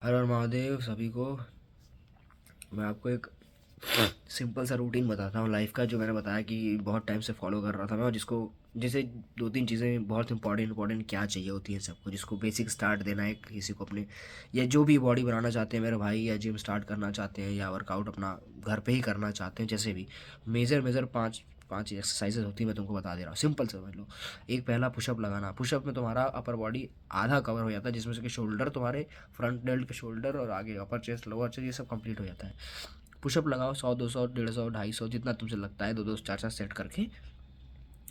हर हर महादेव सभी को। मैं आपको एक सिंपल सा रूटीन बताता हूँ लाइफ का, जो मैंने बताया कि बहुत टाइम से फॉलो कर रहा था मैं, और जिसको जैसे दो तीन चीज़ें बहुत इंपॉर्टेंट क्या चाहिए होती हैं सबको, जिसको बेसिक स्टार्ट देना है किसी को अपने, या जो भी बॉडी बनाना चाहते हैं मेरे भाई, या जिम स्टार्ट करना चाहते हैं, या वर्कआउट अपना घर पे ही करना चाहते हैं, जैसे भी मेजर मेजर पाँच पाँच एक्सरसाइजेज होती है, मैं तुमको बता दे रहा हूँ, सिंपल समझ लो। एक पहला पुशअप लगाना। पुशअप में तुम्हारा अपर बॉडी आधा कवर हो जाता है, जिसमें से कि शोल्डर तुम्हारे, फ्रंट डेल्ट के शोल्डर, और आगे अपर चेस्ट लोअर चेस्ट, ये सब कंप्लीट हो जाता है। पुशअप लगाओ 100 200 150 250, जितना तुमसे लगता है, दो दो चार चार सेट करके।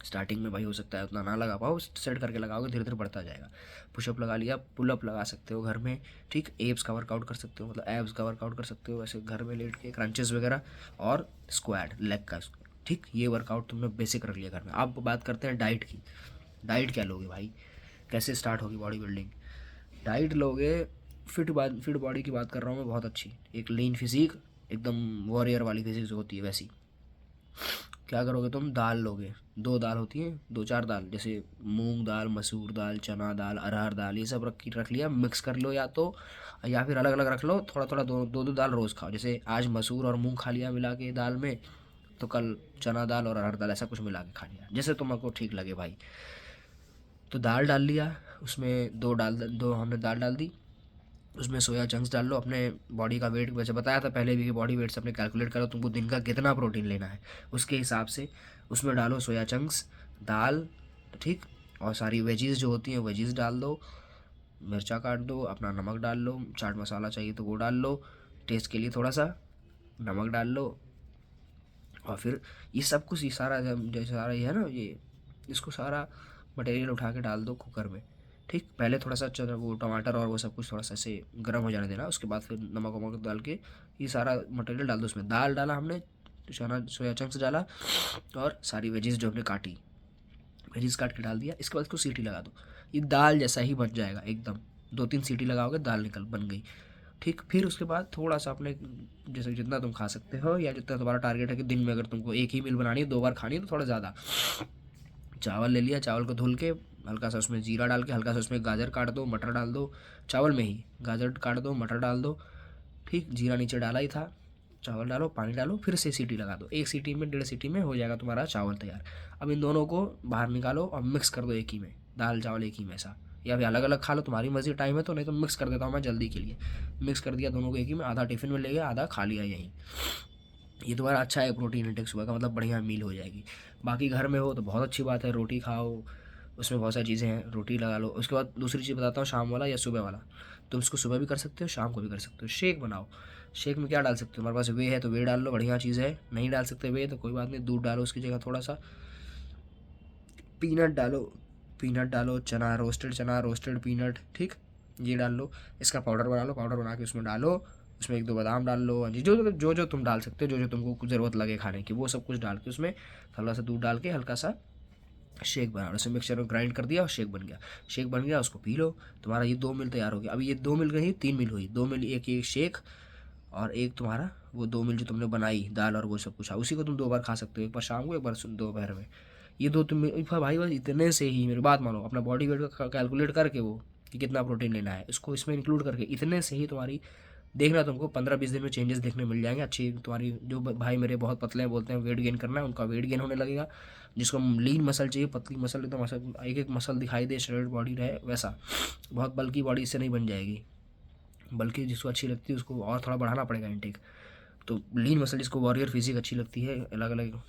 स्टार्टिंग में भाई हो सकता है उतना ना लगा पाओ, सेट करके लगाओगे धीरे धीरे बढ़ता जाएगा। पुशअप लगा लिया, पुलअप लगा सकते हो घर में। ठीक, एब्स का वर्कआउट कर सकते हो, मतलब एब्स का वर्कआउट कर सकते हो वैसे घर में लेट के, क्रंचेस वगैरह, और स्क्वाड लेग का। ठीक, ये वर्कआउट तुमने बेसिक रख लिया घर में। अब बात करते हैं डाइट की। डाइट क्या लोगे भाई, कैसे स्टार्ट होगी बॉडी बिल्डिंग? डाइट लोगे, फिट बॉडी की बात कर रहा हूँ मैं, बहुत अच्छी, एक लीन फिजिक, एकदम वॉरियर वाली फिजिक जो होती है वैसी। क्या करोगे तुम? दाल लोगे। दो दाल होती हैं, दो चार दाल, जैसे मूंग दाल, मसूर दाल, चना दाल, अरहर दाल, ये सब रख लिया, मिक्स कर लो, या फिर अलग अलग रख लो, थोड़ा थोड़ा दो दो दो दाल रोज़ खाओ। जैसे आज मसूर और मूंग खा लिया मिला के दाल में, तो कल चना दाल और अरहर दाल, ऐसा कुछ मिला के खा लिया, जैसे तुमको ठीक लगे भाई। तो दाल डाल लिया, उसमें दो हमने दाल डाल दी, उसमें सोया चंक्स डाल लो। अपने बॉडी का वेट वैसे बताया था पहले भी कि बॉडी वेट से अपने कैलकुलेट करो तुमको दिन का कितना प्रोटीन लेना है, उसके हिसाब से उसमें डालो सोया चंक्स, दाल। ठीक, और सारी वेजीज जो होती हैं वेजीज डाल दो, मिर्चा काट दो, अपना नमक डाल लो, चाट मसाला चाहिए तो वो डाल लो, टेस्ट के लिए थोड़ा सा नमक डाल लो। और फिर ये सब कुछ, ये सारा जैसे सारा ये है ना, ये इसको सारा मटेरियल उठा के डाल दो कुकर में। ठीक, पहले थोड़ा सा वो टमाटर और वो सब कुछ थोड़ा सा ऐसे गर्म हो जाने देना, उसके बाद फिर नमक वमक डाल के ये सारा मटेरियल डाल दो उसमें। दाल डाला हमने, चना सोया चंक्स डाला, और सारी वेजीज जो हमने काटी, वेजीज काट के डाल दिया। इसके बाद इसको सीटी लगा दो, ये दाल जैसा ही बन जाएगा एकदम। दो तीन सीटी लगाओगे दाल निकल बन गई। ठीक, फिर उसके बाद थोड़ा सा अपने, जैसे जितना तुम खा सकते हो, या जितना तुम्हारा टारगेट है कि दिन में अगर तुमको एक ही मील बनानी है, दो बार खानी है, तो थोड़ा ज़्यादा चावल ले लिया, चावल को धुल के हल्का सा उसमें जीरा डाल के, हल्का सा उसमें गाजर काट दो, मटर डाल दो, चावल में ही गाजर काट दो, मटर डाल दो। ठीक, जीरा नीचे डाला ही था, चावल डालो, पानी डालो, फिर से सीटी लगा दो, एक सीटी में डेढ़ सीटी में हो जाएगा तुम्हारा चावल तैयार। अब इन दोनों को बाहर निकालो और मिक्स कर दो एक ही में, दाल चावल एक ही में ऐसा, या फिर अलग अलग खा लो, तुम्हारी मर्जी, टाइम है तो, नहीं तो मिक्स कर देता हूँ मैं जल्दी के लिए। मिक्स कर दिया दोनों को एक ही में, आधा टिफिन में ले गया, आधा खा लिया यहीं। ये तुम्हारा अच्छा है प्रोटीन इंटेक सुबह का, मतलब बढ़िया मील हो जाएगी। बाकी घर में हो तो बहुत अच्छी बात है, रोटी खाओ, उसमें बहुत सारी चीज़ें हैं, रोटी लगा लो। उसके बाद दूसरी चीज़ बताता हूँ, शाम वाला या सुबह वाला। तुम इसको सुबह भी कर सकते हो, शाम को भी कर सकते हो। शेक बनाओ। शेक में क्या डाल सकते हो? हमारे पास वे है तो वे डाल लो, बढ़िया चीज़ है। नहीं डाल सकते वे तो कोई बात नहीं, दूध डालो उसकी जगह, थोड़ा सा पीनट डालो। पीनट डालो, चना, रोस्टेड चना, रोस्टेड पीनट, ठीक, ये डाल लो। इसका पाउडर बना लो, पाउडर बना के उसमें डालो। उसमें एक दो बादाम डाल लो, हाँ जी, जो जो जो तुम डाल सकते हो, जो जो तुमको ज़रूरत लगे खाने की, वो सब कुछ डाल के उसमें थोड़ा सा दूध डाल के हल्का सा शेक बना लो। उसे मिक्सचर में ग्राइंड कर दिया और शेक बन गया। शेक बन गया, उसको पी लो। तुम्हारा ये 2 मील तैयार हो गया। अब ये 2 मील गई, 3 मील हुई। 2 मील, एक ये शेक, और एक तुम्हारा वो 2 मील जो तुमने बनाई दाल और वो सब कुछ, उसी को तुम दो बार खा सकते हो, एक बार शाम को, एक बार दोपहर में। ये दो तुम भाई, बस इतने से ही, मेरी बात मानो, अपना बॉडी वेट का कैलकुलेट करके वो कि कितना प्रोटीन लेना है, इसको इसमें इंक्लूड करके, इतने से ही तुम्हारी, देखना तुमको 15-20 दिन में चेंजेस देखने मिल जाएंगे अच्छी। तुम्हारी जो भाई मेरे बहुत पतले हैं, बोलते हैं वेट गेन करना है, उनका वेट गेन होने लगेगा। जिसको लीन मसल चाहिए, पतली मसल, एकदम मसल, एक एक मसल दिखाई दे, श्रेडेड बॉडी रहे वैसा, बहुत बल्कि बॉडी इससे नहीं बन जाएगी। बल्कि जिसको अच्छी लगती है उसको और थोड़ा बढ़ाना पड़ेगा इनटेक। तो लीन मसल, जिसको वॉरियर फिजिक अच्छी लगती है, अलग अलग,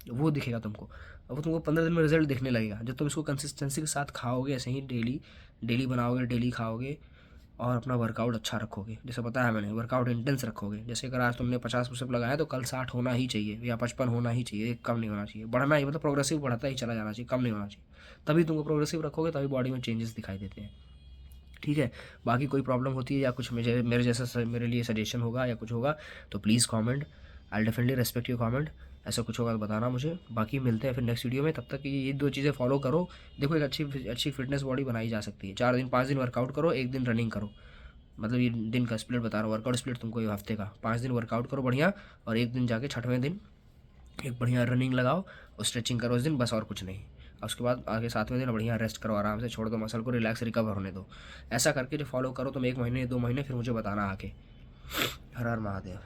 वो दिखेगा तुमको। अब वो तुमको 15 दिन में रिजल्ट दिखने लगेगा, जब तुम इसको कंसिस्टेंसी के साथ खाओगे, ऐसे ही डेली डेली बनाओगे, डेली खाओगे, और अपना वर्कआउट अच्छा रखोगे। जैसे बताया मैंने, वर्कआउट इंटेंस रखोगे। जैसे अगर आज तुमने 50 पुशअप लगाया तो कल 60 होना ही चाहिए, या 55 होना ही चाहिए, एक कम नहीं होना चाहिए, बढ़ना ही, मतलब प्रोग्रेसिव बढ़ता ही चला जाना चाहिए, कम नहीं होना चाहिए। तभी तुमको प्रोग्रेसिव रखोगे, तभी बॉडी में चेंजेस दिखाई देते हैं। ठीक है, बाकी कोई प्रॉब्लम होती है या कुछ मुझे मेरे जैसा मेरे लिए सजेशन होगा या कुछ होगा, तो please comment, I definitely respect your comment. ऐसा कुछ होगा तो बताना मुझे। बाकी मिलते हैं फिर नेक्स्ट वीडियो में, तब तक ये दो चीज़ें फॉलो करो। देखो, एक अच्छी अच्छी फिटनेस बॉडी बनाई जा सकती है। 4 दिन 5 दिन वर्कआउट करो, एक दिन रनिंग करो, मतलब ये दिन का स्प्लिट बता रहा हूँ, वर्कआउट स्प्लिट तुमको ये हफ्ते का 5 दिन वर्कआउट करो बढ़िया, और एक दिन जाके छठवें दिन एक बढ़िया रनिंग लगाओ और स्ट्रेचिंग करो उस दिन, बस और कुछ नहीं। और उसके बाद आगे 7वें दिन बढ़िया रेस्ट करो, आराम से छोड़ दो मसल को, रिलैक्स रिकवर होने दो। ऐसा करके जो फॉलो करो तुम 1 महीने 2 महीने, फिर मुझे बताना आके। हर हर महादेव।